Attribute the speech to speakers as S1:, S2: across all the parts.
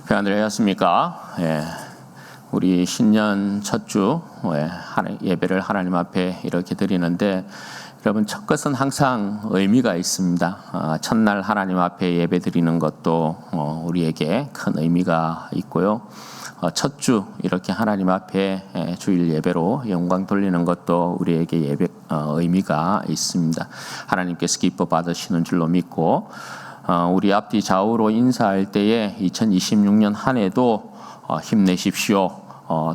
S1: 평안들 하셨습니까? 예, 우리 신년 첫 주 예배를 하나님 앞에 이렇게 드리는데 여러분 첫 것은 항상 의미가 있습니다. 첫날 하나님 앞에 예배 드리는 것도 우리에게 큰 의미가 있고요. 첫 주 이렇게 하나님 앞에 주일 예배로 영광 돌리는 것도 우리에게 의미가 있습니다. 하나님께서 기뻐 받으시는 줄로 믿고 우리 앞뒤 좌우로 인사할 때에 2026년 한 해도 힘내십시오.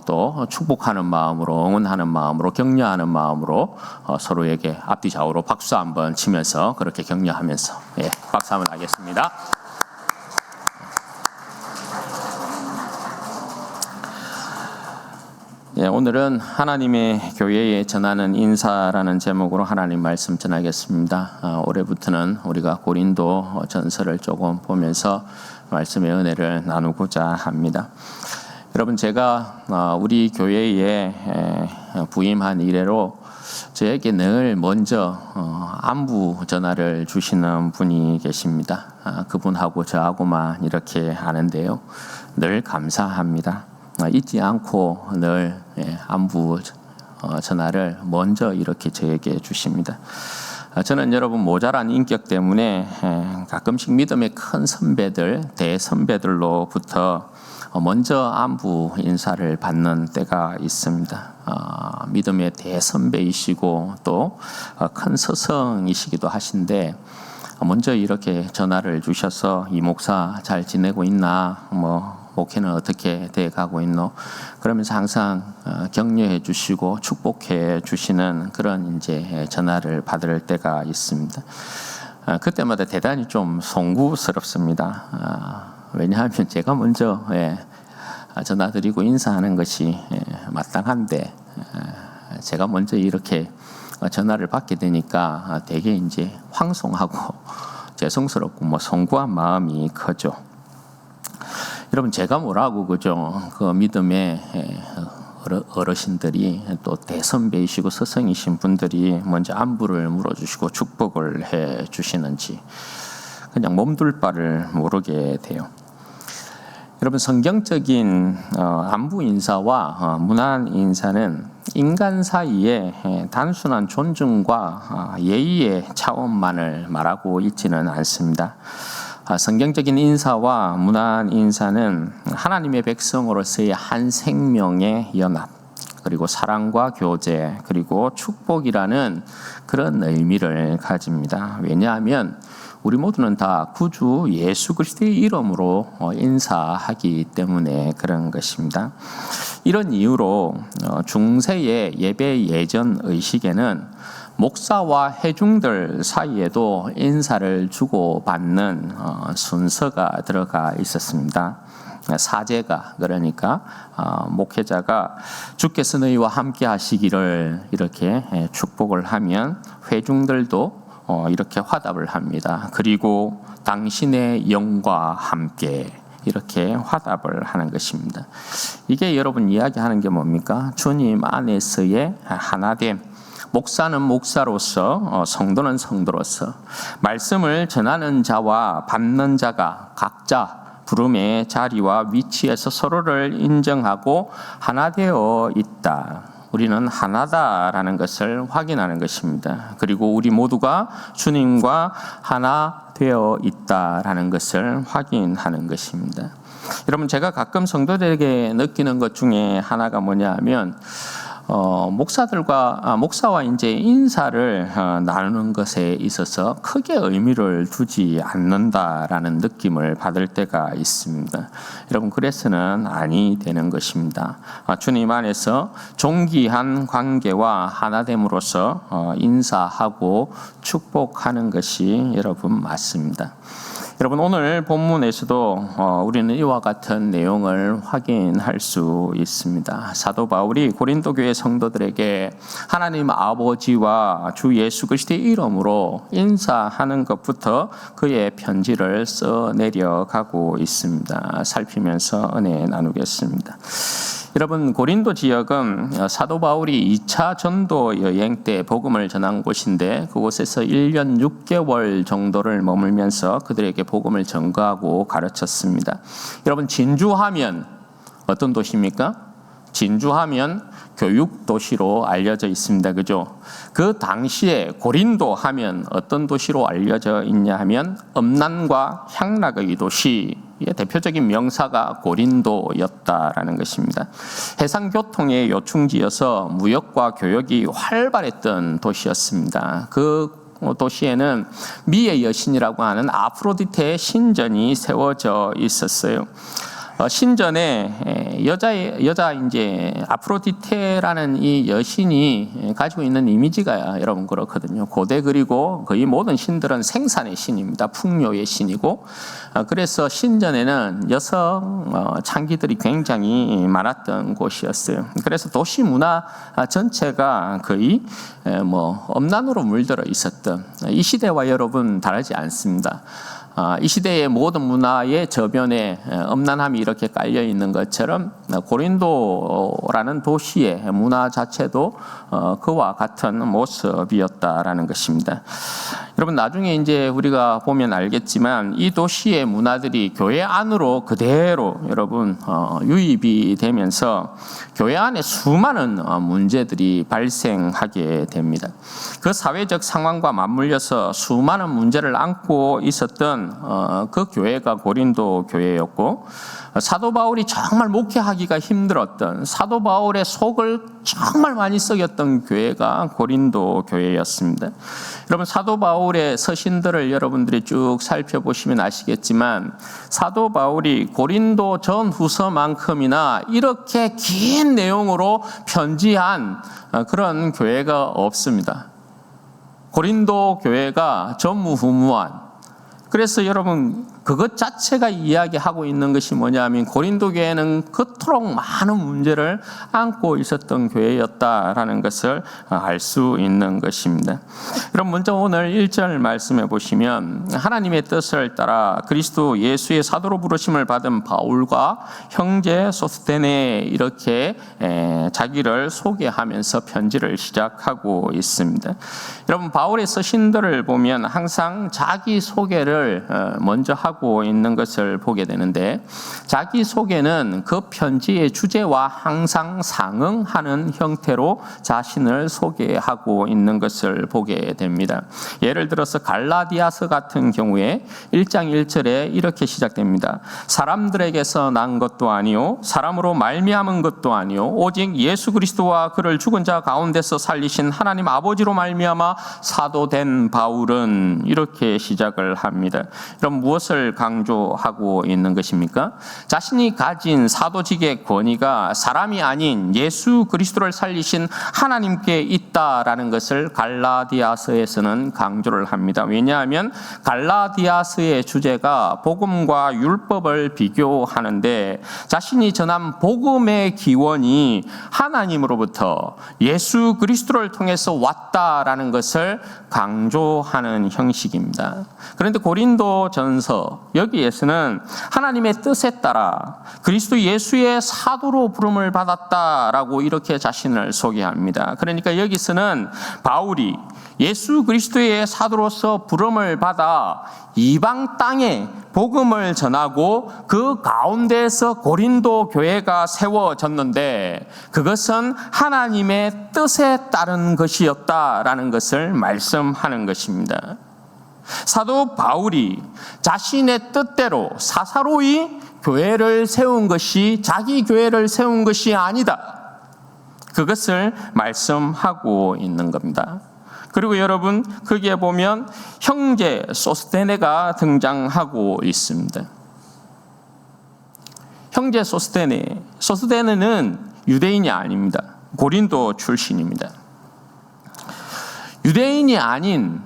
S1: 또 축복하는 마음으로, 응원하는 마음으로, 격려하는 마음으로 서로에게 앞뒤 좌우로 박수 한번 치면서 그렇게 격려하면서 박수 한번 하겠습니다. 오늘은 하나님의 교회에 전하는 인사라는 제목으로 하나님 말씀 전하겠습니다. 올해부터는 우리가 고린도 전서를 조금 보면서 말씀의 은혜를 나누고자 합니다. 여러분, 제가 우리 교회에 부임한 이래로 저에게 늘 먼저 안부 전화를 주시는 분이 계십니다. 그분하고 저하고만 이렇게 아는데요. 늘 감사합니다. 잊지 않고 늘 안부 전화를 먼저 이렇게 저에게 주십니다. 저는 여러분 모자란 인격 때문에 가끔씩 믿음의 큰 선배들, 대선배들로부터 먼저 안부 인사를 받는 때가 있습니다. 믿음의 대선배이시고 또 큰 스승이시기도 하신데 먼저 이렇게 전화를 주셔서 이 목사 잘 지내고 있나, 목회는 어떻게 돼가고 있노? 그러면서 항상 격려해 주시고 축복해 주시는 그런 이제 전화를 받을 때가 있습니다. 그때마다 대단히 좀 송구스럽습니다. 왜냐하면 제가 먼저 전화드리고 인사하는 것이 마땅한데 제가 먼저 이렇게 전화를 받게 되니까 되게 이제 황송하고 죄송스럽고 송구한 마음이 크죠. 여러분, 제가 뭐라고 그죠? 그 믿음의 어르신들이 또 대선배이시고 스승이신 분들이 먼저 안부를 물어주시고 축복을 해 주시는지 그냥 몸둘 바를 모르게 돼요. 여러분, 성경적인 안부 인사와 문안 인사는 인간 사이에 단순한 존중과 예의의 차원만을 말하고 있지는 않습니다. 성경적인 인사와 문안 인사는 하나님의 백성으로서의 한 생명의 연합, 그리고 사랑과 교제, 그리고 축복이라는 그런 의미를 가집니다. 왜냐하면 우리 모두는 다 구주 예수 그리스도의 이름으로 인사하기 때문에 그런 것입니다. 이런 이유로 중세의 예배 예전 의식에는 목사와 회중들 사이에도 인사를 주고받는 순서가 들어가 있었습니다. 사제가, 그러니까 목회자가 주께서 너희와 함께 하시기를 이렇게 축복을 하면 회중들도 이렇게 화답을 합니다. 그리고 당신의 영과 함께 이렇게 화답을 하는 것입니다. 이게 여러분 이야기하는 게 뭡니까? 주님 안에서의 하나됨. 목사는 목사로서, 성도는 성도로서 말씀을 전하는 자와 받는 자가 각자 부름의 자리와 위치에서 서로를 인정하고 하나 되어 있다. 우리는 하나다라는 것을 확인하는 것입니다. 그리고 우리 모두가 주님과 하나 되어 있다라는 것을 확인하는 것입니다. 여러분, 제가 가끔 성도들에게 느끼는 것 중에 하나가 뭐냐 하면 목사와 이제 인사를 나누는 것에 있어서 크게 의미를 두지 않는다라는 느낌을 받을 때가 있습니다. 여러분, 그래서는 아니 되는 것입니다. 주님 안에서 존귀한 관계와 하나됨으로써 인사하고 축복하는 것이 여러분 맞습니다. 여러분, 오늘 본문에서도 우리는 이와 같은 내용을 확인할 수 있습니다. 사도 바울이 고린도 교회 성도들에게 하나님 아버지와 주 예수 그리스도의 이름으로 인사하는 것부터 그의 편지를 써 내려가고 있습니다. 살피면서 은혜 나누겠습니다. 여러분, 고린도 지역은 사도 바울이 2차 전도 여행 때 복음을 전한 곳인데 그곳에서 1년 6개월 정도를 머물면서 그들에게 복음을 전가하고 가르쳤습니다. 여러분, 진주하면 어떤 도시입니까? 진주하면 교육 도시로 알려져 있습니다. 그죠? 그 당시에 고린도 하면 어떤 도시로 알려져 있냐 하면 음란과 향락의 도시, 대표적인 명사가 고린도였다라는 것입니다. 해상교통의 요충지여서 무역과 교역이 활발했던 도시였습니다. 그 도시에는 미의 여신이라고 하는 아프로디테의 신전이 세워져 있었어요. 신전에 여자 이제 아프로디테라는 이 여신이 가지고 있는 이미지가 여러분 그렇거든요. 고대 그리고 거의 모든 신들은 생산의 신입니다. 풍요의 신이고, 그래서 신전에는 여성 창기들이 굉장히 많았던 곳이었어요. 그래서 도시 문화 전체가 거의 음란으로 물들어 있었던, 이 시대와 여러분 다르지 않습니다. 이 시대의 모든 문화의 저변에 음란함이 이렇게 깔려 있는 것처럼 고린도라는 도시의 문화 자체도 그와 같은 모습이었다라는 것입니다. 여러분, 나중에 이제 우리가 보면 알겠지만 이 도시의 문화들이 교회 안으로 그대로 여러분 유입이 되면서 교회 안에 수많은 문제들이 발생하게 됩니다. 그 사회적 상황과 맞물려서 수많은 문제를 안고 있었던 그 교회가 고린도 교회였고, 사도 바울이 정말 목회하기가 힘들었던, 사도 바울의 속을 정말 많이 썩였던 교회가 고린도 교회였습니다. 여러분, 사도 바울의 서신들을 여러분들이 쭉 살펴보시면 아시겠지만 사도 바울이 고린도 전후서만큼이나 이렇게 긴 내용으로 편지한 그런 교회가 없습니다. 고린도 교회가 전무후무한, 그래서 여러분 그것 자체가 이야기하고 있는 것이 뭐냐면 고린도 교회는 그토록 많은 문제를 안고 있었던 교회였다라는 것을 알 수 있는 것입니다. 여러분, 먼저 오늘 1절 말씀해 보시면 하나님의 뜻을 따라 그리스도 예수의 사도로 부르심을 받은 바울과 형제 소스테네, 이렇게 자기를 소개하면서 편지를 시작하고 있습니다. 여러분, 바울의 서신들을 보면 항상 자기 소개를 먼저 하고 있는 것을 보게 되는데, 자기 소개는 그 편지의 주제와 항상 상응하는 형태로 자신을 소개하고 있는 것을 보게 됩니다. 예를 들어서 갈라디아서 같은 경우에 1장 1절에 이렇게 시작됩니다. 사람들에게서 난 것도 아니요 사람으로 말미암은 것도 아니요 오직 예수 그리스도와 그를 죽은 자 가운데서 살리신 하나님 아버지로 말미암아 사도된 바울은, 이렇게 시작을 합니다. 그럼 무엇을 강조하고 있는 것입니까? 자신이 가진 사도직의 권위가 사람이 아닌 예수 그리스도를 살리신 하나님께 있다라는 것을 갈라디아서에서는 강조를 합니다. 왜냐하면 갈라디아서의 주제가 복음과 율법을 비교하는데 자신이 전한 복음의 기원이 하나님으로부터 예수 그리스도를 통해서 왔다라는 것을 강조하는 형식입니다. 그런데 고린도전서 여기에서는 하나님의 뜻에 따라 그리스도 예수의 사도로 부름을 받았다라고 이렇게 자신을 소개합니다. 그러니까 여기서는 바울이 예수 그리스도의 사도로서 부름을 받아 이방 땅에 복음을 전하고 그 가운데에서 고린도 교회가 세워졌는데 그것은 하나님의 뜻에 따른 것이었다라는 것을 말씀하는 것입니다. 사도 바울이 자신의 뜻대로 사사로이 교회를 세운 것이 자기 교회를 세운 것이 아니다. 그것을 말씀하고 있는 겁니다. 그리고 여러분, 거기에 보면 형제 소스테네가 등장하고 있습니다. 형제 소스테네. 소스테네는 유대인이 아닙니다. 고린도 출신입니다. 유대인이 아닌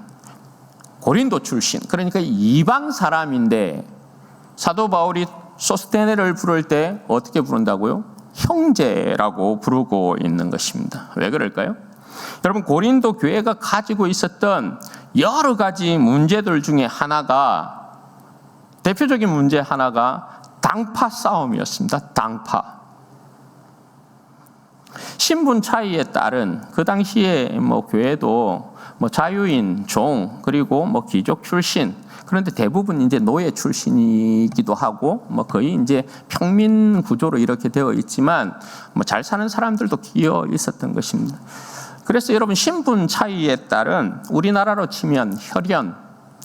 S1: 고린도 출신, 그러니까 이방 사람인데 사도 바울이 소스테네를 부를 때 어떻게 부른다고요? 형제라고 부르고 있는 것입니다. 왜 그럴까요? 여러분, 고린도 교회가 가지고 있었던 여러 가지 문제들 중에 하나가, 대표적인 문제 하나가 당파 싸움이었습니다. 당파. 신분 차이에 따른 그 당시에 교회도 자유인, 종, 그리고 귀족 출신, 그런데 대부분 이제 노예 출신이기도 하고 거의 이제 평민 구조로 이렇게 되어 있지만 잘 사는 사람들도 끼어 있었던 것입니다. 그래서 여러분, 신분 차이에 따른 우리나라로 치면 혈연,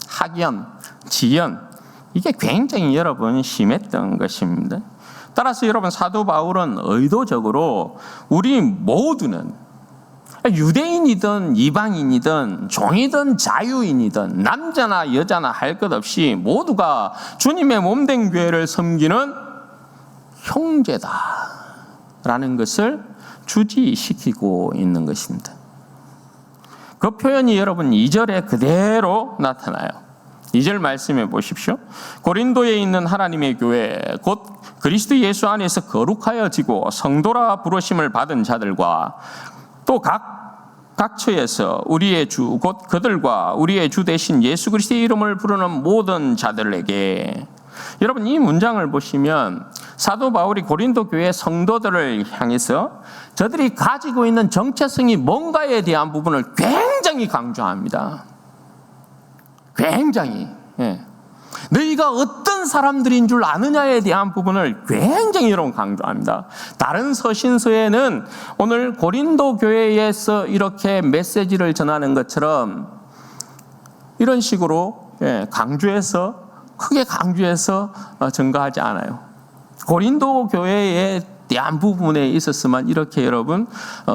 S1: 학연, 지연, 이게 굉장히 여러분 심했던 것입니다. 따라서 여러분, 사도 바울은 의도적으로 우리 모두는 유대인이든 이방인이든 종이든 자유인이든 남자나 여자나 할 것 없이 모두가 주님의 몸된 교회를 섬기는 형제다라는 것을 주지시키고 있는 것입니다. 그 표현이 여러분 2절에 그대로 나타나요. 2절 말씀해 보십시오. 고린도에 있는 하나님의 교회 곧 그리스도 예수 안에서 거룩하여지고 성도라 부르심을 받은 자들과 또 각처에서 우리의 주 곧 그들과 우리의 주 대신 예수 그리스도의 이름을 부르는 모든 자들에게. 여러분, 이 문장을 보시면 사도 바울이 고린도 교회 성도들을 향해서 저들이 가지고 있는 정체성이 뭔가에 대한 부분을 굉장히 강조합니다. 굉장히. 너희가 어떤 사람들인 줄 아느냐에 대한 부분을 굉장히 여러분 강조합니다. 다른 서신서에는 오늘 고린도 교회에서 이렇게 메시지를 전하는 것처럼 이런 식으로 크게 강조해서 증거하지 않아요. 고린도 교회에 대한 부분에 있었으면 이렇게 여러분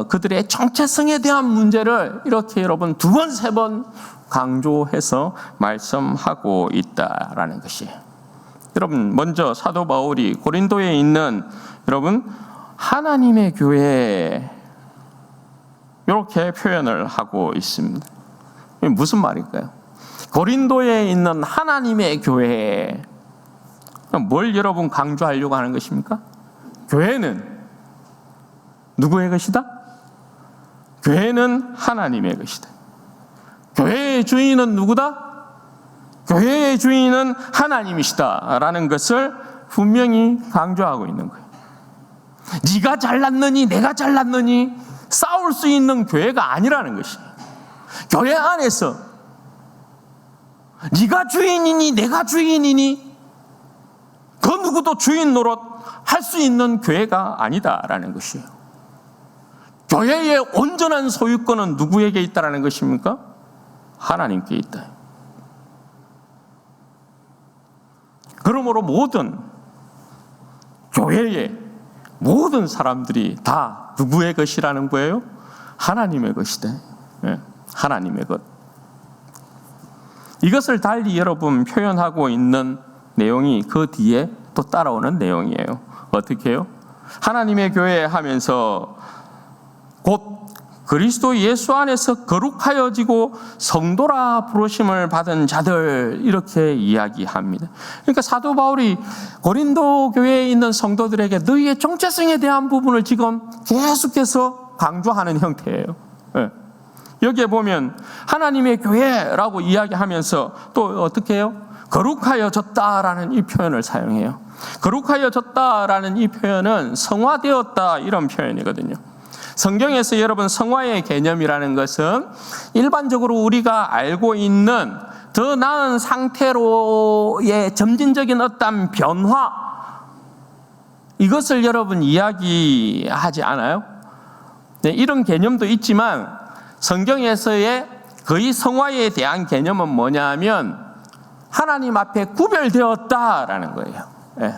S1: 그들의 정체성에 대한 문제를 이렇게 여러분 2번, 3번 강조해서 말씀하고 있다라는 것이에요. 여러분, 먼저 사도 바울이 고린도에 있는 여러분 하나님의 교회 이렇게 표현을 하고 있습니다. 이게 무슨 말일까요? 고린도에 있는 하나님의 교회, 뭘 여러분 강조하려고 하는 것입니까? 교회는 누구의 것이다? 교회는 하나님의 것이다. 교회의 주인은 누구다? 교회의 주인은 하나님이시다 라는 것을 분명히 강조하고 있는 거예요. 네가 잘났느니 내가 잘났느니 싸울 수 있는 교회가 아니라는 것이에요. 교회 안에서 네가 주인이니 내가 주인이니 그 누구도 주인 노릇 할 수 있는 교회가 아니다라는 것이에요. 교회의 온전한 소유권은 누구에게 있다라는 것입니까? 하나님께 있다. 그러므로 모든 교회의 모든 사람들이 다 누구의 것이라는 거예요? 하나님의 것이다. 하나님의 것. 이것을 달리 여러분 표현하고 있는 내용이 그 뒤에 또 따라오는 내용이에요. 어떻게 해요? 하나님의 교회 하면서 곧 그리스도 예수 안에서 거룩하여지고 성도라 부르심을 받은 자들 이렇게 이야기합니다. 그러니까 사도 바울이 고린도 교회에 있는 성도들에게 너희의 정체성에 대한 부분을 지금 계속해서 강조하는 형태예요. 여기에 보면 하나님의 교회라고 이야기하면서 또 어떻게 해요? 거룩하여졌다라는 이 표현을 사용해요. 거룩하여졌다라는 이 표현은 성화되었다 이런 표현이거든요. 성경에서 여러분 성화의 개념이라는 것은 일반적으로 우리가 알고 있는 더 나은 상태로의 점진적인 어떤 변화, 이것을 여러분 이야기하지 않아요? 네, 이런 개념도 있지만 성경에서의 거의 성화에 대한 개념은 뭐냐면 하나님 앞에 구별되었다라는 거예요. 네.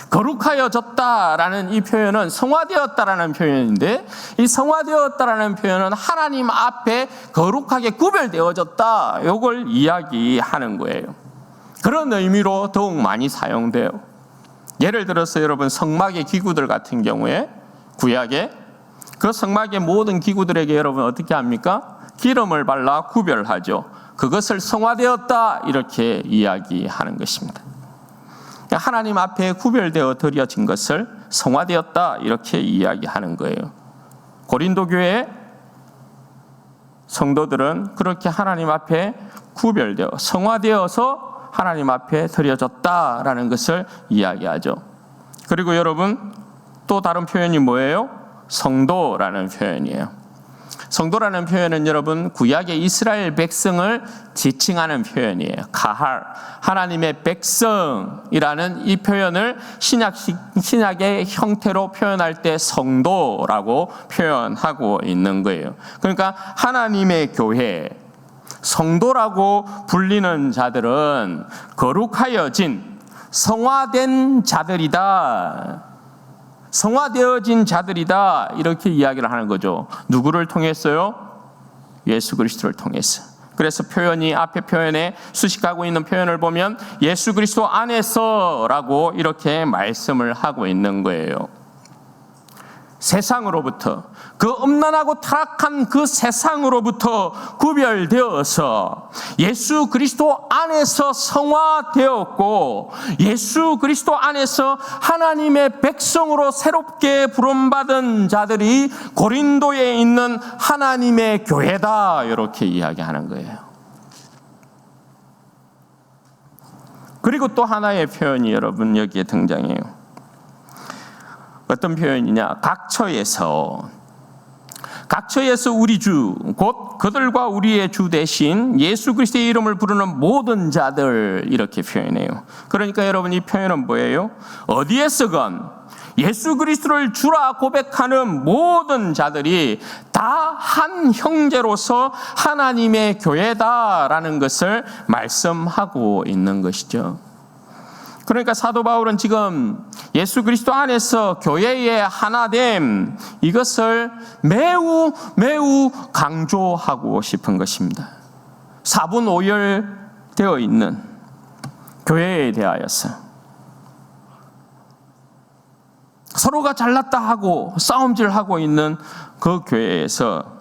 S1: 거룩하여졌다라는 이 표현은 성화되었다라는 표현인데, 이 성화되었다라는 표현은 하나님 앞에 거룩하게 구별되어졌다, 이걸 이야기하는 거예요. 그런 의미로 더욱 많이 사용돼요. 예를 들어서 여러분 성막의 기구들 같은 경우에 구약에 그 성막의 모든 기구들에게 여러분 어떻게 합니까? 기름을 발라 구별하죠. 그것을 성화되었다 이렇게 이야기하는 것입니다. 하나님 앞에 구별되어 드려진 것을 성화되었다 이렇게 이야기하는 거예요. 고린도 교회 성도들은 그렇게 하나님 앞에 구별되어 성화되어서 하나님 앞에 드려졌다라는 것을 이야기하죠. 그리고 여러분 또 다른 표현이 뭐예요? 성도라는 표현이에요. 성도라는 표현은 여러분 구약의 이스라엘 백성을 지칭하는 표현이에요. 가할, 하나님의 백성이라는 이 표현을 신약의 형태로 표현할 때 성도라고 표현하고 있는 거예요. 그러니까 하나님의 교회, 성도라고 불리는 자들은 거룩하여진 성화된 자들이다. 성화되어진 자들이다. 이렇게 이야기를 하는 거죠. 누구를 통했어요? 예수 그리스도를 통해서. 그래서 표현이 앞에 표현에 수식하고 있는 표현을 보면 예수 그리스도 안에서라고 이렇게 말씀을 하고 있는 거예요. 세상으로부터, 그 음란하고 타락한 그 세상으로부터 구별되어서 예수 그리스도 안에서 성화되었고 예수 그리스도 안에서 하나님의 백성으로 새롭게 부름받은 자들이 고린도에 있는 하나님의 교회다. 이렇게 이야기하는 거예요. 그리고 또 하나의 표현이 여러분 여기에 등장해요. 어떤 표현이냐? 각처에서 우리 주, 곧 그들과 우리의 주 대신 예수 그리스도의 이름을 부르는 모든 자들, 이렇게 표현해요. 그러니까 여러분 이 표현은 뭐예요? 어디에서건 예수 그리스도를 주라 고백하는 모든 자들이 다 한 형제로서 하나님의 교회다라는 것을 말씀하고 있는 것이죠. 그러니까 사도 바울은 지금 예수 그리스도 안에서 교회의 하나됨, 이것을 매우 강조하고 싶은 것입니다. 사분오열되어 있는 교회에 대하여서 서로가 잘났다 하고 싸움질하고 있는 그 교회에서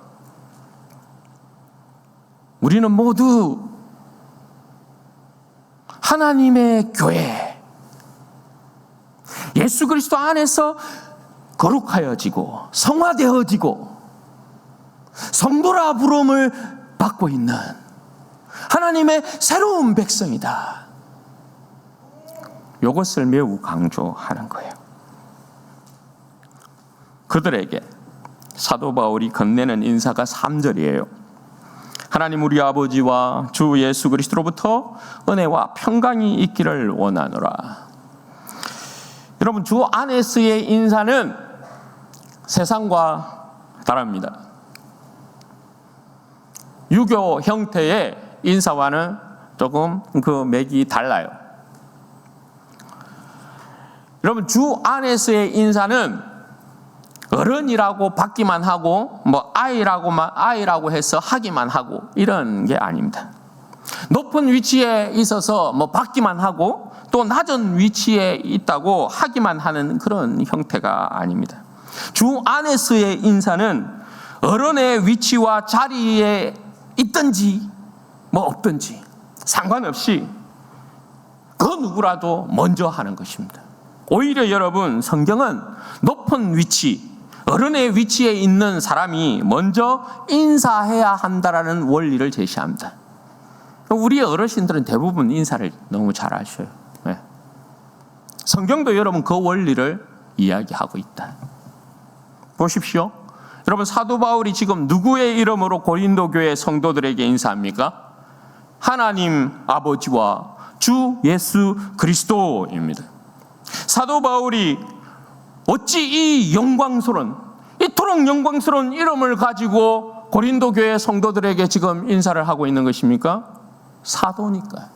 S1: 우리는 모두 하나님의 교회, 예수 그리스도 안에서 거룩하여지고 성화되어지고 성도라 부름을 받고 있는 하나님의 새로운 백성이다. 이것을 매우 강조하는 거예요. 그들에게 사도 바울이 건네는 인사가 3절이에요. 하나님 우리 아버지와 주 예수 그리스도로부터 은혜와 평강이 있기를 원하노라. 여러분, 주 안에서의 인사는 세상과 다릅니다. 유교 형태의 인사와는 조금 그 맥이 달라요. 여러분, 주 안에서의 인사는 어른이라고 받기만 하고 아이라고 해서 하기만 하고 이런 게 아닙니다. 높은 위치에 있어서 받기만 하고 또 낮은 위치에 있다고 하기만 하는 그런 형태가 아닙니다. 주 안에서의 인사는 어른의 위치와 자리에 있든지 없든지 상관없이 그 누구라도 먼저 하는 것입니다. 오히려 여러분, 성경은 높은 위치, 어른의 위치에 있는 사람이 먼저 인사해야 한다라는 원리를 제시합니다. 우리 어르신들은 대부분 인사를 너무 잘 하셔요. 네. 성경도 여러분 그 원리를 이야기하고 있다. 보십시오. 여러분, 사도 바울이 지금 누구의 이름으로 고린도 교회 성도들에게 인사합니까? 하나님 아버지와 주 예수 그리스도입니다. 사도 바울이 어찌 이토록 영광스러운 이름을 가지고 고린도 교회 성도들에게 지금 인사를 하고 있는 것입니까? 사도니까.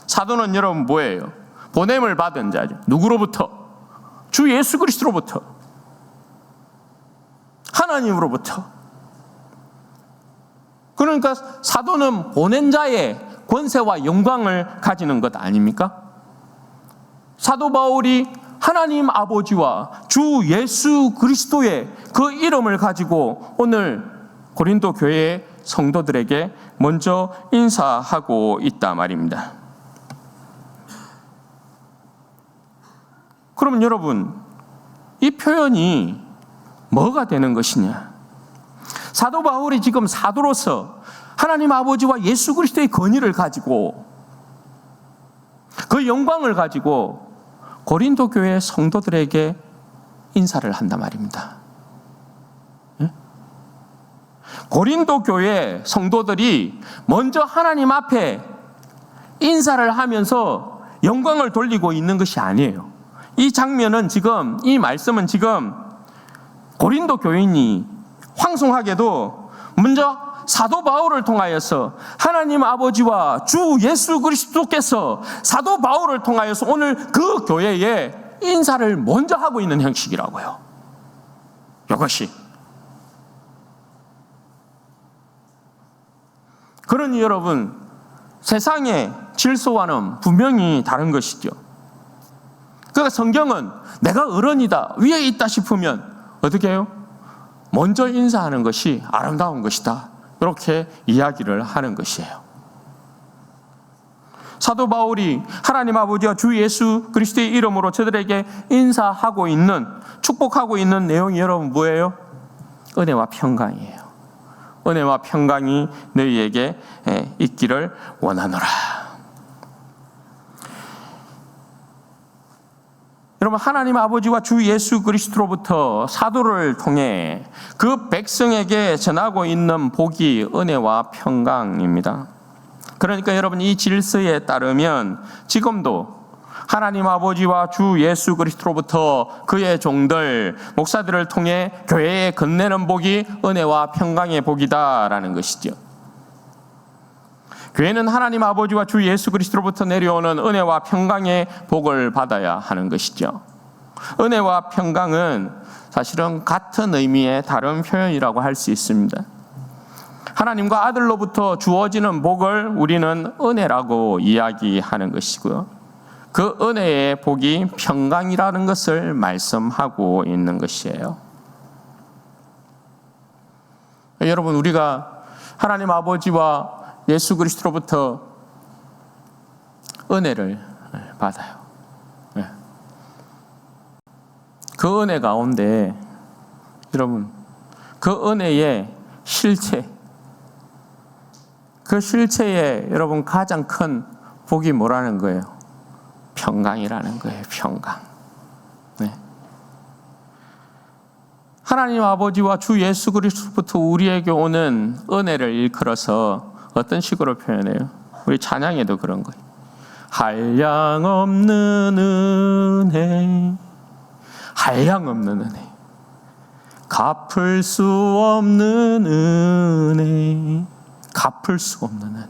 S1: 사도는 여러분 뭐예요? 보냄을 받은 자죠. 누구로부터? 주 예수 그리스도로부터. 하나님으로부터. 그러니까 사도는 보낸 자의 권세와 영광을 가지는 것 아닙니까? 사도 바울이 하나님 아버지와 주 예수 그리스도의 그 이름을 가지고 오늘 고린도 교회의 성도들에게 먼저 인사하고 있단 말입니다. 그러면 여러분, 이 표현이 뭐가 되는 것이냐? 사도 바울이 지금 사도로서 하나님 아버지와 예수 그리스도의 권위를 가지고 그 영광을 가지고 고린도 교회 성도들에게 인사를 한단 말입니다. 고린도 교회 성도들이 먼저 하나님 앞에 인사를 하면서 영광을 돌리고 있는 것이 아니에요. 이 장면은 지금, 이 말씀은 지금 고린도 교인이 황송하게도 먼저 사도 바울을 통하여서 하나님 아버지와 주 예수 그리스도께서 사도 바울을 통하여서 오늘 그 교회에 인사를 먼저 하고 있는 형식이라고요. 이것이. 그러니 여러분, 세상의 질서와는 분명히 다른 것이죠. 그러니까 성경은 내가 어른이다, 위에 있다 싶으면 어떻게 해요? 먼저 인사하는 것이 아름다운 것이다. 이렇게 이야기를 하는 것이에요. 사도 바울이 하나님 아버지와 주 예수 그리스도의 이름으로 저들에게 인사하고 있는, 축복하고 있는 내용이 여러분 뭐예요? 은혜와 평강이에요. 은혜와 평강이 너희에게 있기를 원하노라. 여러분, 하나님 아버지와 주 예수 그리스도로부터 사도를 통해 그 백성에게 전하고 있는 복이 은혜와 평강입니다. 그러니까 여러분, 이 질서에 따르면 지금도 하나님 아버지와 주 예수 그리스도로부터 그의 종들, 목사들을 통해 교회에 건네는 복이 은혜와 평강의 복이다라는 것이죠. 교회는 하나님 아버지와 주 예수 그리스도로부터 내려오는 은혜와 평강의 복을 받아야 하는 것이죠. 은혜와 평강은 사실은 같은 의미의 다른 표현이라고 할 수 있습니다. 하나님과 아들로부터 주어지는 복을 우리는 은혜라고 이야기하는 것이고요. 그 은혜의 복이 평강이라는 것을 말씀하고 있는 것이에요. 여러분, 우리가 하나님 아버지와 예수 그리스도로부터 은혜를 받아요. 그 은혜 가운데 여러분, 그 은혜의 실체, 그 실체에 여러분 가장 큰 복이 뭐라는 거예요? 평강이라는 거예요. 평강. 네. 하나님 아버지와 주 예수 그리스도부터 우리에게 오는 은혜를 일컬어서 어떤 식으로 표현해요? 우리 찬양에도 그런 거예요. 한량없는 은혜, 한량없는 은혜, 갚을 수 없는 은혜, 갚을 수 없는 은혜,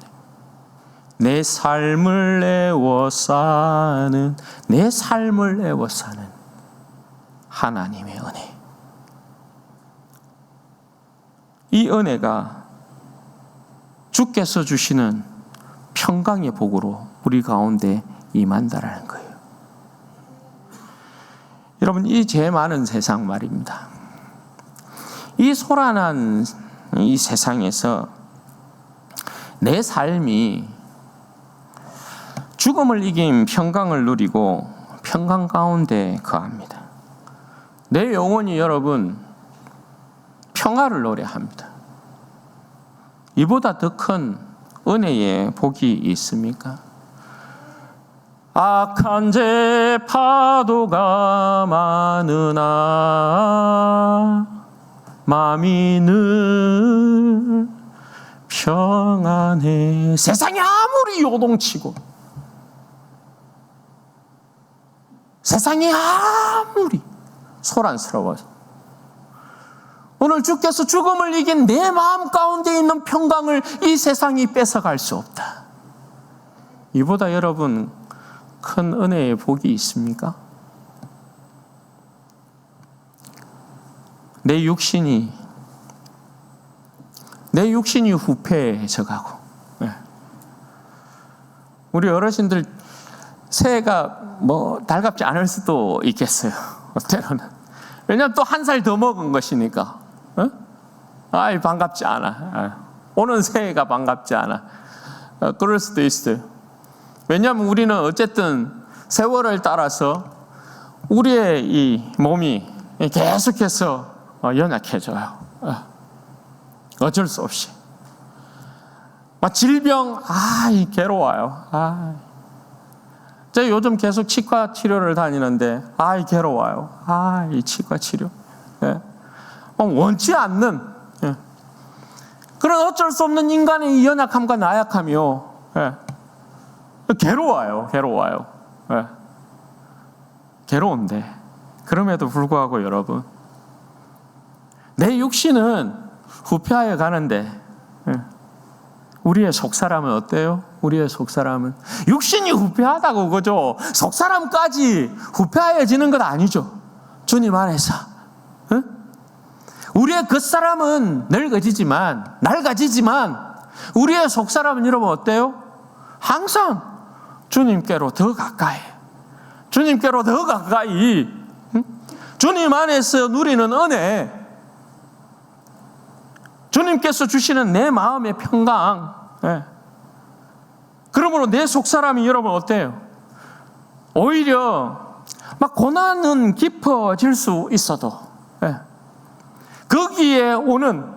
S1: 내 삶을 내워 사는, 내 삶을 내워 사는 하나님의 은혜. 이 은혜가 주께서 주시는 평강의 복으로 우리 가운데 임한다라는 거예요. 여러분, 이 죄 많은 세상 말입니다. 이 소란한 이 세상에서 내 삶이 죽음을 이긴 평강을 누리고 평강 가운데 거합니다. 내 영혼이 여러분 평화를 노래합니다. 이보다 더 큰 은혜의 복이 있습니까? 악한 죄 파도가 많으나 마음이 늘 평안해. 세상이 아무리 요동치고, 세상이 아무리 소란스러워서, 오늘 주께서 죽음을 이긴 내 마음 가운데 있는 평강을 이 세상이 뺏어갈 수 없다. 이보다 여러분 큰 은혜의 복이 있습니까? 내 육신이 후패해져 가고, 우리 어르신들 새해가 뭐 달갑지 않을 수도 있겠어요. 때로는. 왜냐하면 또 한 살 더 먹은 것이니까. 아이, 반갑지 않아. 오는 새해가 반갑지 않아. 그럴 수도 있어요. 왜냐하면 우리는 어쨌든 세월을 따라서 우리의 이 몸이 계속해서 연약해져요. 어쩔 수 없이. 막 질병, 괴로워요. 제가 요즘 계속 치과 치료를 다니는데 괴로워요. 이 치과 치료. 예. 원치 않는, 예. 그런 어쩔 수 없는 인간의 이 연약함과 나약함이요. 예. 괴로워요. 예. 괴로운데 그럼에도 불구하고 여러분, 내 육신은 후패하여 가는데, 예. 우리의 속사람은 어때요? 우리의 속사람은 육신이 후패하다고 그죠? 속사람까지 후패하여지는 건 아니죠. 주님 안에서. 예? 우리의 겉사람은 낡아지지만 우리의 속사람은 여러분 어때요? 항상 주님께로 더 가까이, 주님 안에서 누리는 은혜, 주님께서 주시는 내 마음의 평강. 예. 그러므로 내 속사람이 여러분 어때요? 오히려 막 고난은 깊어질 수 있어도, 예. 거기에 오는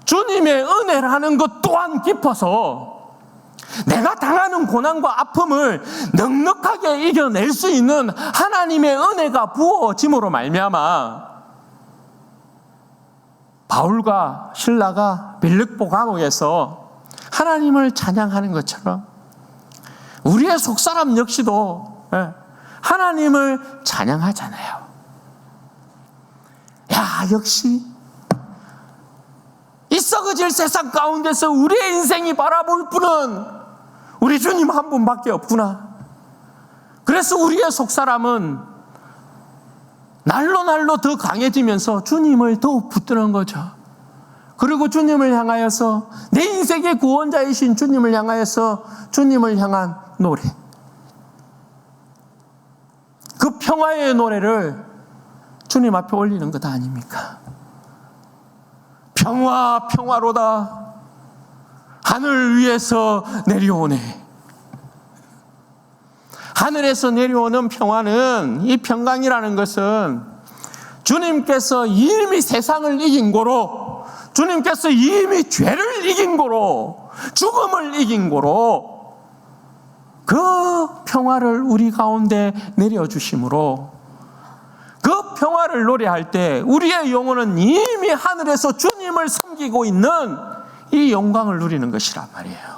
S1: 주님의 은혜라는 것 또한 깊어서 내가 당하는 고난과 아픔을 넉넉하게 이겨낼 수 있는 하나님의 은혜가 부어짐으로 말미암아 바울과 실라가 빌립보 감옥에서 하나님을 찬양하는 것처럼 우리의 속사람 역시도 하나님을 찬양하잖아요. 역시 이 썩어질 세상 가운데서 우리의 인생이 바라볼 분은 우리 주님 한 분밖에 없구나. 그래서 우리의 속사람은 날로 더 강해지면서 주님을 더 붙드는 거죠. 그리고 주님을 향하여서, 내 인생의 구원자이신 주님을 향하여서 주님을 향한 노래, 그 평화의 노래를 주님 앞에 올리는 것 아닙니까? 평화로다. 하늘 위에서 내려오네. 하늘에서 내려오는 평화는, 이 평강이라는 것은 주님께서 이미 세상을 이긴 거로, 주님께서 이미 죄를 이긴 거로, 죽음을 이긴 거로 그 평화를 우리 가운데 내려주심으로, 그 평화를 노래할 때 우리의 영혼은 이미 하늘에서 주님을 섬기고 있는 이 영광을 누리는 것이란 말이에요.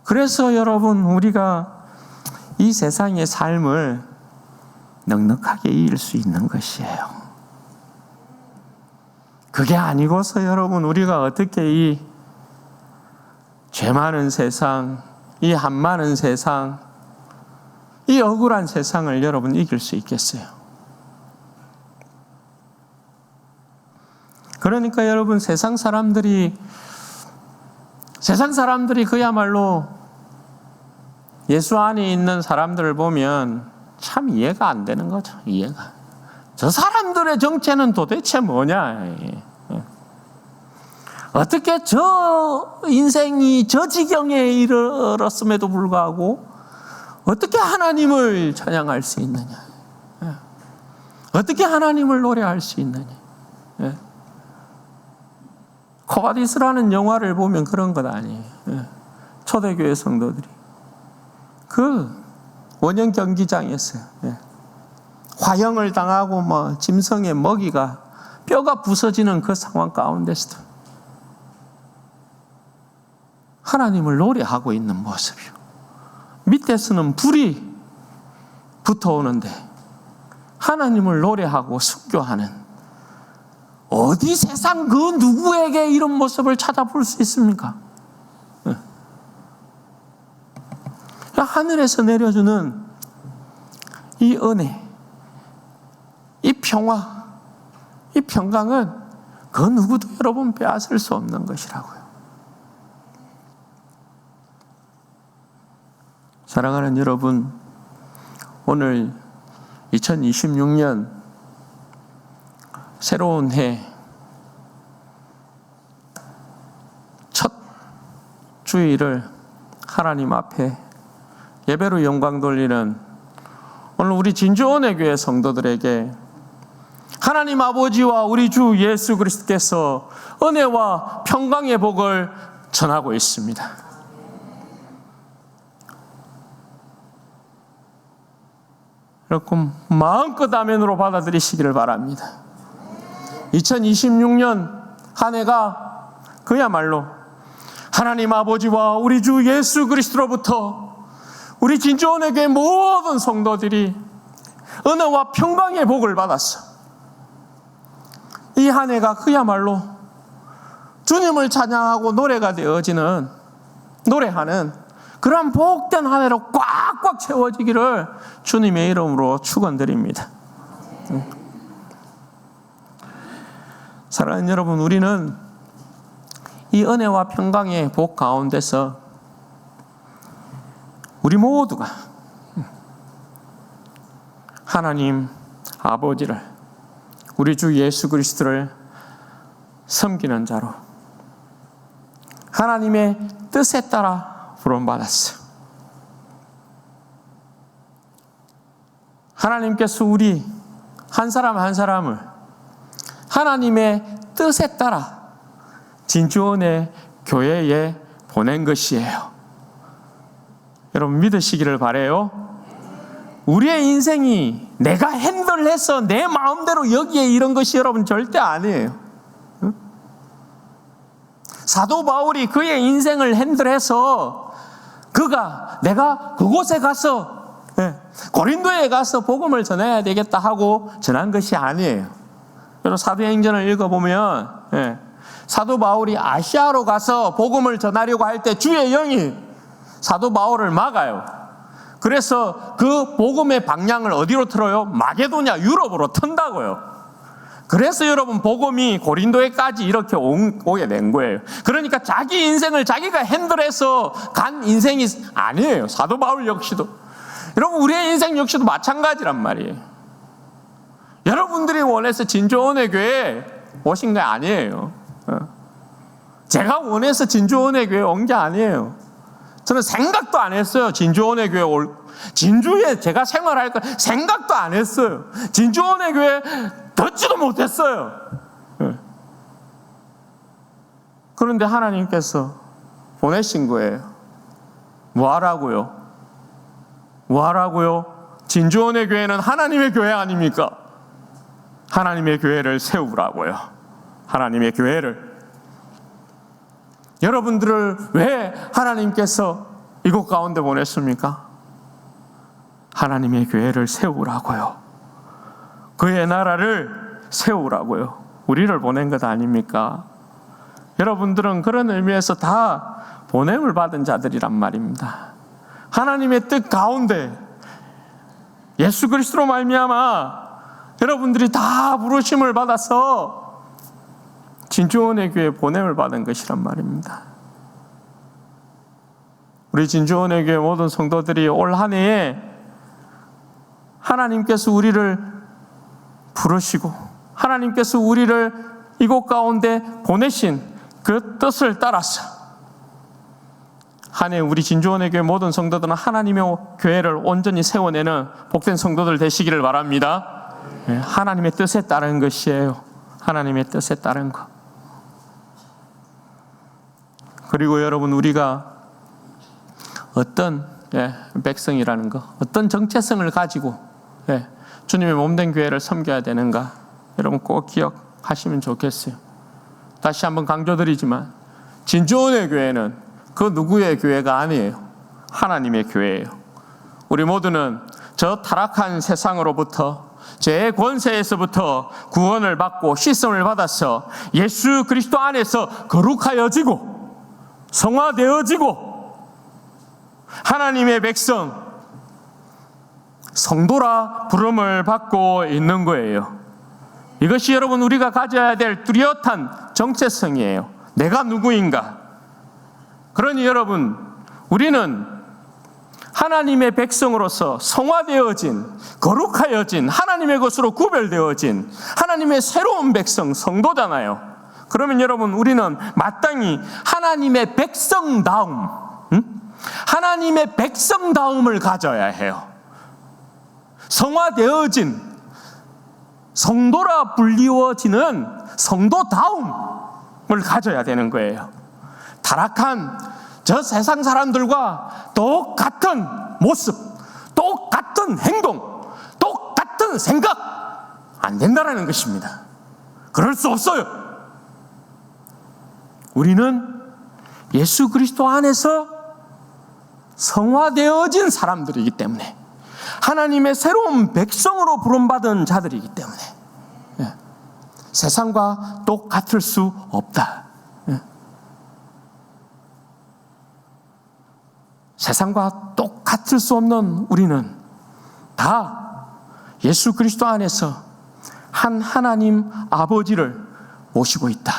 S1: 그래서 여러분, 우리가 이 세상의 삶을 넉넉하게 이길 수 있는 것이에요. 그게 아니고서 여러분, 우리가 어떻게 이 죄 많은 세상, 이 한 많은 세상, 이 억울한 세상을 여러분 이길 수 있겠어요? 그러니까 여러분, 세상 사람들이 그야말로 예수 안에 있는 사람들을 보면 참 이해가 안 되는 거죠. 저 사람들의 정체는 도대체 뭐냐? 어떻게 저 인생이 저 지경에 이르렀음에도 불구하고 어떻게 하나님을 찬양할 수 있느냐? 어떻게 하나님을 노래할 수 있느냐? 코바디스라는 영화를 보면 그런 것 아니에요. 초대교회 성도들이 그 원형 경기장이었어요. 화형을 당하고 짐승의 먹이가 뼈가 부서지는 그 상황 가운데서도 하나님을 노래하고 있는 모습이요. 밑에서는 불이 붙어오는데 하나님을 노래하고 순교하는, 어디 세상 그 누구에게 이런 모습을 찾아볼 수 있습니까? 하늘에서 내려주는 이 은혜, 이 평화, 이 평강은 그 누구도 여러분 빼앗을 수 없는 것이라고요. 사랑하는 여러분, 오늘 2026년 새로운 해 첫 주일을 하나님 앞에 예배로 영광 돌리는 오늘 우리 진주원회교회 성도들에게 하나님 아버지와 우리 주 예수 그리스도께서 은혜와 평강의 복을 전하고 있습니다. 이렇게 마음껏 아멘으로 받아들이시기를 바랍니다. 2026년 한 해가 그야말로 하나님 아버지와 우리 주 예수 그리스도로부터 우리 진주원의 교회 모든 성도들이 은혜와 평강의 복을 받았어. 이 한 해가 그야말로 주님을 찬양하고 노래가 되어지는, 노래하는 그런 복된 한 해로 꽉꽉 채워지기를 주님의 이름으로 축원드립니다. 사랑하는 여러분, 우리는 이 은혜와 평강의 복 가운데서 우리 모두가 하나님 아버지를, 우리 주 예수 그리스도를 섬기는 자로 하나님의 뜻에 따라 부름받았어요. 하나님께서 우리 한 사람 한 사람을 하나님의 뜻에 따라 진주원의 교회에 보낸 것이에요. 여러분 믿으시기를 바라요. 우리의 인생이 내가 핸들해서 내 마음대로 여기에 이런 것이 여러분 절대 아니에요. 사도 바울이 그의 인생을 핸들해서 내가 그곳에 가서 고린도에 가서 복음을 전해야 되겠다 하고 전한 것이 아니에요. 여러분 사도행전을 읽어보면 사도 바울이 아시아로 가서 복음을 전하려고 할 때 주의 영이 사도 바울을 막아요. 그래서 그 복음의 방향을 어디로 틀어요? 마게도냐, 유럽으로 튼다고요. 그래서 여러분 복음이 고린도에까지 이렇게 오게 된 거예요. 그러니까 자기 인생을 자기가 핸들해서 간 인생이 아니에요. 사도 바울 역시도. 여러분 우리의 인생 역시도 마찬가지란 말이에요. 여러분들이 원해서 진주원의 교회에 오신 게 아니에요. 제가 원해서 진주원의 교회에 온 게 아니에요. 저는 생각도 안 했어요. 진주원의 교회 진주에 제가 생활할 거 생각도 안 했어요. 진주원의 교회 듣지도 못했어요. 그런데 하나님께서 보내신 거예요. 뭐 하라고요? 진주원의 교회는 하나님의 교회 아닙니까? 하나님의 교회를 세우라고요. 하나님의 교회를. 여러분들을 왜 하나님께서 이곳 가운데 보냈습니까? 하나님의 교회를 세우라고요. 그의 나라를 세우라고요. 우리를 보낸 것 아닙니까? 여러분들은 그런 의미에서 다 보냄을 받은 자들이란 말입니다. 하나님의 뜻 가운데 예수 그리스도로 말미암아 여러분들이 다 부르심을 받아서 진주원의 교회에 보냄을 받은 것이란 말입니다. 우리 진주원의 교회 모든 성도들이 올 한 해에 하나님께서 우리를 부르시고 하나님께서 우리를 이곳 가운데 보내신 그 뜻을 따라서 한 해 우리 진주원의 교회 모든 성도들은 하나님의 교회를 온전히 세워내는 복된 성도들 되시기를 바랍니다. 하나님의 뜻에 따른 것이에요. 하나님의 뜻에 따른 것. 그리고 여러분 우리가 어떤 백성이라는 것, 어떤 정체성을 가지고 주님의 몸된 교회를 섬겨야 되는가 여러분 꼭 기억하시면 좋겠어요. 다시 한번 강조드리지만 진주원의 교회는 그 누구의 교회가 아니에요. 하나님의 교회예요. 우리 모두는 저 타락한 세상으로부터 죄의 권세에서부터 구원을 받고 씻음을 받아서 예수 그리스도 안에서 거룩하여지고 성화되어지고 하나님의 백성 성도라 부름을 받고 있는 거예요. 이것이 여러분 우리가 가져야 될 뚜렷한 정체성이에요. 내가 누구인가? 그러니 여러분 우리는 하나님의 백성으로서 성화되어진 거룩하여진 하나님의 것으로 구별되어진 하나님의 새로운 백성 성도잖아요. 그러면 여러분 우리는 마땅히 하나님의 백성다움, 하나님의 백성다움을 가져야 해요. 성화되어진 성도라 불리워지는 성도다움을 가져야 되는 거예요. 타락한 저 세상 사람들과 똑같은 모습, 똑같은 행동, 그런 생각 안 된다라는 것입니다. 그럴 수 없어요. 우리는 예수 그리스도 안에서 성화되어진 사람들이기 때문에, 하나님의 새로운 백성으로 부름받은 자들이기 때문에 세상과 똑같을 수 없다. 세상과 똑같을 수 없는 우리는 다 예수 그리스도 안에서 한 하나님 아버지를 모시고 있다.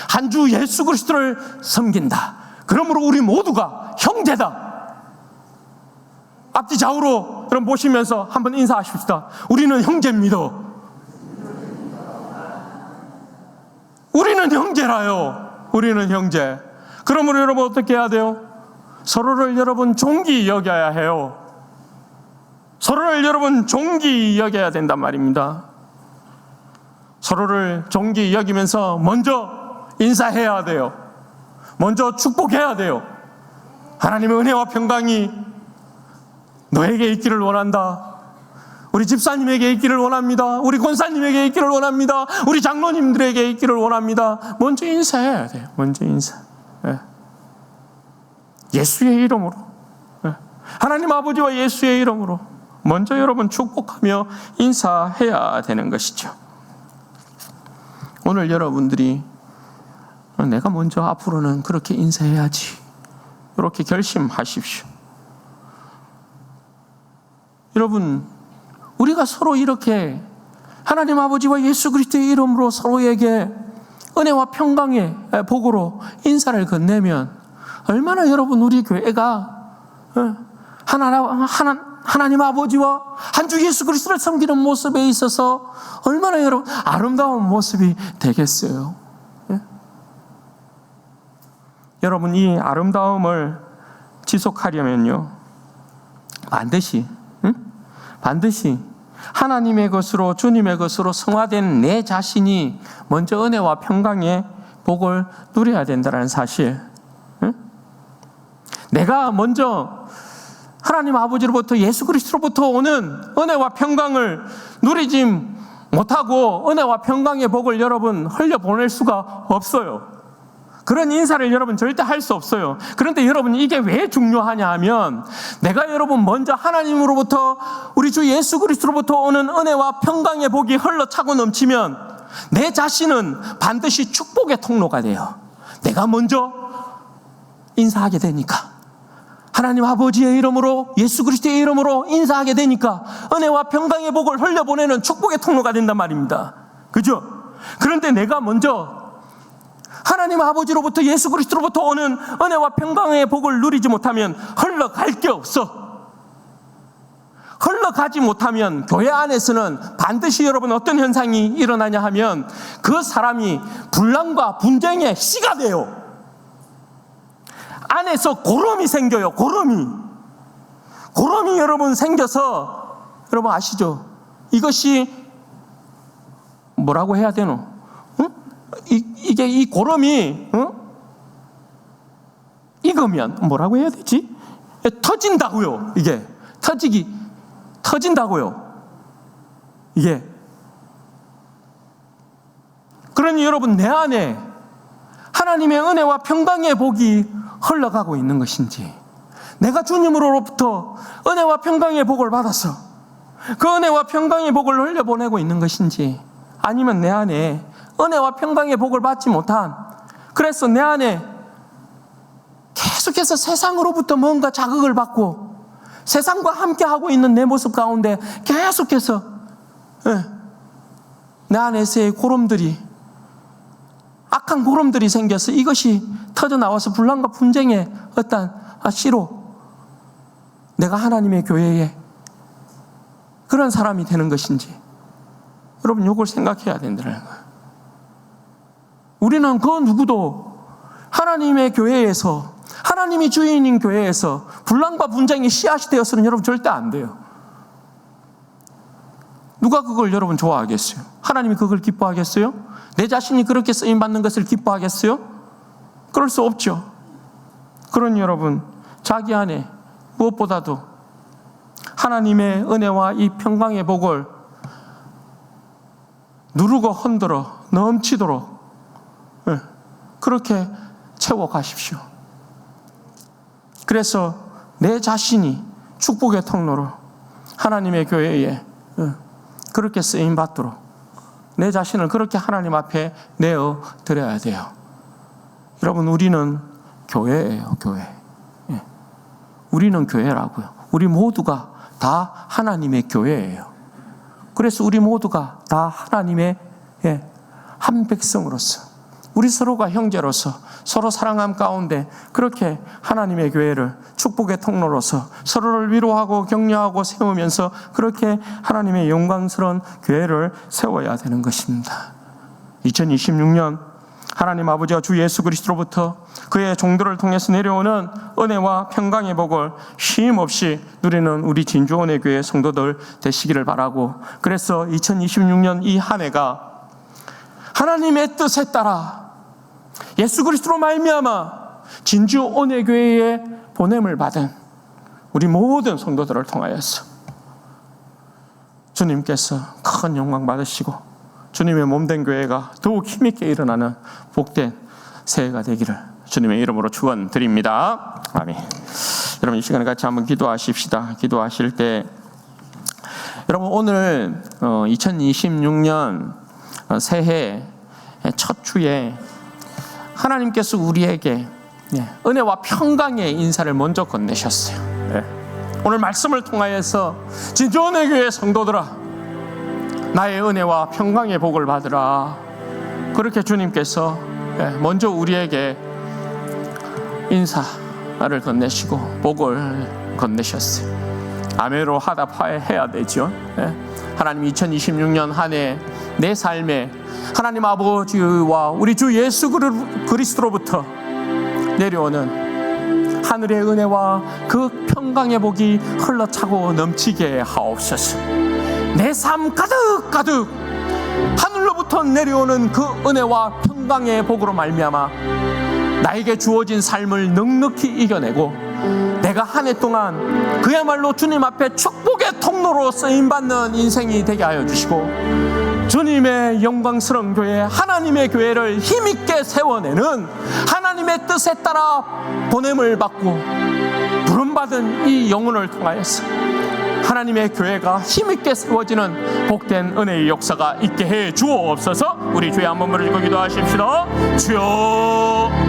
S1: 한 주 예수 그리스도를 섬긴다. 그러므로 우리 모두가 형제다. 앞뒤 좌우로 여러분 보시면서 한번 인사하십시다. 우리는 형제입니다. 우리는 형제라요. 우리는 형제. 그러므로 여러분 어떻게 해야 돼요? 서로를 여러분 존귀 여겨야 해요. 서로를 여러분 존귀 여겨야 된단 말입니다. 서로를 존귀 여기면서 먼저 인사해야 돼요. 먼저 축복해야 돼요. 하나님의 은혜와 평강이 너에게 있기를 원한다. 우리 집사님에게 있기를 원합니다. 우리 권사님에게 있기를 원합니다. 우리 장로님들에게 있기를 원합니다. 먼저 인사해야 돼요. 먼저 인사. 예수의 이름으로, 하나님 아버지와 예수의 이름으로 먼저 여러분 축복하며 인사해야 되는 것이죠. 오늘 여러분들이 내가 먼저 앞으로는 그렇게 인사해야지, 이렇게 결심하십시오. 여러분, 우리가 서로 이렇게 하나님 아버지와 예수 그리스도의 이름으로 서로에게 은혜와 평강의 복으로 인사를 건네면 얼마나 여러분 우리 교회가 하나님 아버지와 한 주 예수 그리스도를 섬기는 모습에 있어서 얼마나 여러분 아름다운 모습이 되겠어요. 여러분, 이 아름다움을 지속하려면요, 반드시 하나님의 것으로, 주님의 것으로 성화된 내 자신이 먼저 은혜와 평강의 복을 누려야 된다는 사실. 내가 먼저 하나님 아버지로부터, 예수 그리스도로부터 오는 은혜와 평강을 누리지 못하고 은혜와 평강의 복을 여러분 흘려보낼 수가 없어요. 그런 인사를 여러분 절대 할 수 없어요. 그런데 여러분, 이게 왜 중요하냐 하면, 내가 여러분 먼저 하나님으로부터, 우리 주 예수 그리스도로부터 오는 은혜와 평강의 복이 흘러차고 넘치면 내 자신은 반드시 축복의 통로가 돼요. 내가 먼저 인사하게 되니까, 하나님 아버지의 이름으로, 예수 그리스도의 이름으로 인사하게 되니까 은혜와 평강의 복을 흘려보내는 축복의 통로가 된단 말입니다. 그죠? 그런데 내가 먼저 하나님 아버지로부터, 예수 그리스도로부터 오는 은혜와 평강의 복을 누리지 못하면 흘러갈 게 없어. 흘러가지 못하면 교회 안에서는 반드시 여러분 어떤 현상이 일어나냐 하면, 그 사람이 분란과 분쟁의 씨가 돼요. 안에서 고름이 생겨요. 고름이 여러분 생겨서, 여러분 아시죠? 이것이 뭐라고 해야 되노? 이게 이 고름이 익으면 뭐라고 해야 되지? 터진다고요. 이게 터진다고요. 이게. 그러니 여러분, 내 안에 하나님의 은혜와 평강의 복이 흘러가고 있는 것인지, 내가 주님으로부터 은혜와 평강의 복을 받아서 그 은혜와 평강의 복을 흘려보내고 있는 것인지, 아니면 내 안에 은혜와 평강의 복을 받지 못한, 그래서 내 안에 계속해서 세상으로부터 뭔가 자극을 받고 세상과 함께하고 있는 내 모습 가운데 계속해서 내 안에서의 고름들이, 악한 고름들이 생겨서 이것이 터져나와서 분란과 분쟁의 어떤 씨로 내가 하나님의 교회에 그런 사람이 되는 것인지, 여러분 이걸 생각해야 된다는 거예요. 우리는 그 누구도 하나님의 교회에서, 하나님이 주인인 교회에서 분란과 분쟁의 씨앗이 되어서는 여러분 절대 안 돼요. 누가 그걸 여러분 좋아하겠어요? 하나님이 그걸 기뻐하겠어요? 내 자신이 그렇게 쓰임받는 것을 기뻐하겠어요? 그럴 수 없죠. 그러니 여러분, 자기 안에 무엇보다도 하나님의 은혜와 이 평강의 복을 누르고 흔들어 넘치도록 그렇게 채워가십시오. 그래서 내 자신이 축복의 통로로 하나님의 교회에 그렇게 쓰임받도록 내 자신을 그렇게 하나님 앞에 내어 드려야 돼요. 여러분, 우리는 교회예요. 교회. 우리는 교회라고요. 우리 모두가 다 하나님의 교회예요. 그래서 우리 모두가 다 하나님의 한 백성으로서, 우리 서로가 형제로서 서로 사랑함 가운데 그렇게 하나님의 교회를 축복의 통로로서 서로를 위로하고 격려하고 세우면서 그렇게 하나님의 영광스러운 교회를 세워야 되는 것입니다. 2026년 하나님 아버지와 주 예수 그리스도로부터 그의 종들을 통해서 내려오는 은혜와 평강의 복을 쉼없이 누리는 우리 진주원의 교회 성도들 되시기를 바라고, 그래서 2026년 이 한 해가 하나님의 뜻에 따라 예수 그리스도로 말미암아 진주원의 교회에 보냄을 받은 우리 모든 성도들을 통하여서 주님께서 큰 영광 받으시고 주님의 몸된 교회가 더욱 힘있게 일어나는 복된 새해가 되기를 주님의 이름으로 축원드립니다. 아멘. 여러분, 이 시간에 같이 한번 기도하십시다. 기도하실 때 여러분, 오늘 2026년 새해 첫 주에 하나님께서 우리에게 은혜와 평강의 인사를 먼저 건네셨어요. 오늘 말씀을 통하여서 진주원의 교회 성도들아, 나의 은혜와 평강의 복을 받으라. 그렇게 주님께서 먼저 우리에게 인사를 건네시고 복을 건네셨어요. 아멘으로 화답해야 되죠. 하나님, 2026년 한 해 내 삶에 하나님 아버지와 우리 주 예수 그리스도로부터 내려오는 하늘의 은혜와 그 평강의 복이 흘러차고 넘치게 하옵소서. 내 삶 가득가득 하늘로부터 내려오는 그 은혜와 평강의 복으로 말미암아 나에게 주어진 삶을 넉넉히 이겨내고 내가 한 해 동안 그야말로 주님 앞에 축복의 통로로 쓰임받는 인생이 되게 하여 주시고, 주님의 영광스러운 교회, 하나님의 교회를 힘있게 세워내는 하나님의 뜻에 따라 보냄을 받고 부름받은 이 영혼을 통하여서 하나님의 교회가 힘있게 세워지는 복된 은혜의 역사가 있게 해 주옵소서. 우리 주의 한 번만 읽고 기도하십시다. 주여